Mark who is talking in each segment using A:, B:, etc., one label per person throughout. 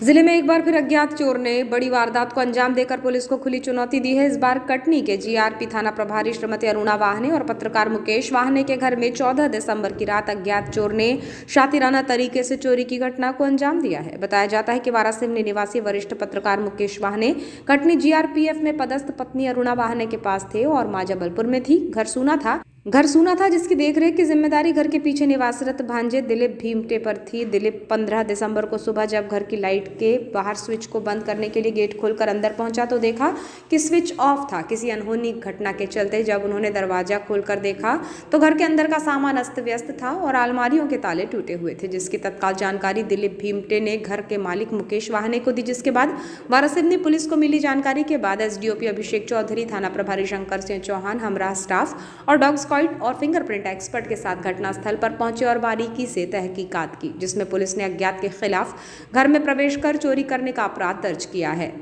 A: जिले में एक बार फिर अज्ञात चोर ने बड़ी वारदात को अंजाम देकर पुलिस को खुली चुनौती दी है। इस बार कटनी के जीआरपी थाना प्रभारी श्रीमती अरुणा वाहने और पत्रकार मुकेश वाहने के घर में 14 दिसंबर की रात अज्ञात चोर ने शातिराना तरीके से चोरी की घटना को अंजाम दिया है। बताया जाता है कि वारासिवनी निवासी वरिष्ठ पत्रकार मुकेश वाहने कटनी जीआरपीएफ में पदस्थ पत्नी अरुणा वाहने के पास थे और मां जबलपुर में थी। घर सूना था जिसकी देखरेख की जिम्मेदारी घर के पीछे निवासरत भांजे दिलीप भीमटे पर थी। दिलीप 15 दिसंबर को सुबह जब घर की लाइट के बाहर स्विच को बंद करने के लिए गेट खोलकर अंदर पहुंचा तो देखा कि स्विच ऑफ था। किसी अनहोनी घटना के चलते जब उन्होंने दरवाजा खोलकर देखा तो घर के अंदर का सामान अस्त व्यस्त था और अलमारियों के ताले टूटे हुए थे, जिसकी तत्काल जानकारी दिलीप भीमटे ने घर के मालिक मुकेश वाहने को दी। जिसके बाद वारासिवनी पुलिस को मिली जानकारी के बाद एसडीओपी अभिषेक चौधरी, थाना प्रभारी शंकर सिंह चौहान, हमराह स्टाफ और डॉग और फिंगरप्रिंट एक्सपर्ट के साथ घटनास्थल पर पहुंचे और बारीकी से तहकीकात की, जिसमें पुलिस ने अज्ञात के खिलाफ घर में प्रवेश कर चोरी करने का अपराध दर्ज किया है।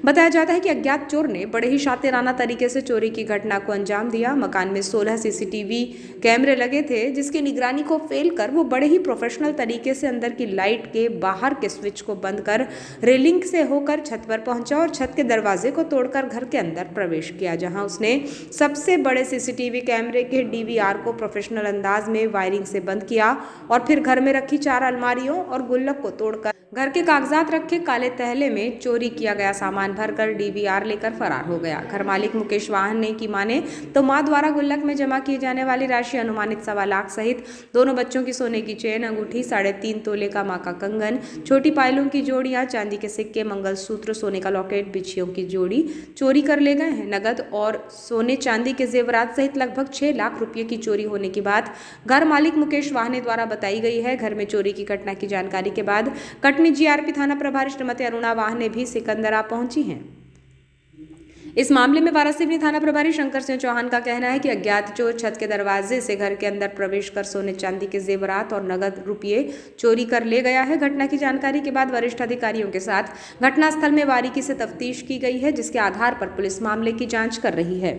A: बताया जाता है कि अज्ञात चोर ने बड़े ही शातिराना तरीके से चोरी की घटना को अंजाम दिया। मकान में 16 सीसीटीवी कैमरे लगे थे, जिसकी निगरानी को फेल कर वो बड़े ही प्रोफेशनल तरीके से अंदर की लाइट के बाहर के स्विच को बंद कर रेलिंग से होकर छत पर पहुंचा और छत के दरवाजे को तोड़कर घर के अंदर प्रवेश किया, जहां उसने सबसे बड़े सीसीटीवी कैमरे के डीवीआर को प्रोफेशनल अंदाज में वायरिंग से बंद किया और फिर घर में रखी 4 अलमारियों और गुल्लक को तोड़कर घर के कागजात रखे काले तहले में चोरी किया गया सामान भरकर डीवीआर लेकर फरार हो गया। घर मालिक मुकेश वाहने की माने तो मां द्वारा गुल्लक में जमा किए जाने वाली राशि अनुमानित 1.25 लाख सहित दोनों बच्चों की सोने की चेन, अंगूठी, 3.5 तोले का मां का कंगन, छोटी पायलों की जोड़ियां, चांदी के सिक्के, मंगलसूत्र, सोने का लॉकेट, बिछियों की जोड़ी चोरी कर ले गए हैं। नगद और सोने चांदी के जेवरात सहित लगभग 6 लाख रुपये की चोरी होने की बात घर मालिक मुकेश वाहने द्वारा बताई गई है। घर में चोरी की घटना की जानकारी के बाद कटनी जीआरपी थाना प्रभारी श्रीमती अरुणा वाहने भी सिकंदरा पहुंची हैं। इस मामले में वारासिवनी थाना प्रभारी शंकर सिंह चौहान का कहना है कि अज्ञात चोर छत के दरवाजे से घर के अंदर प्रवेश कर सोने चांदी के जेवरात और नगद रुपये चोरी कर ले गया है। घटना की जानकारी के बाद वरिष्ठ अधिकारियों के साथ घटनास्थल में बारीकी से तफ्तीश की गई है, जिसके आधार पर पुलिस मामले की जांच कर रही है।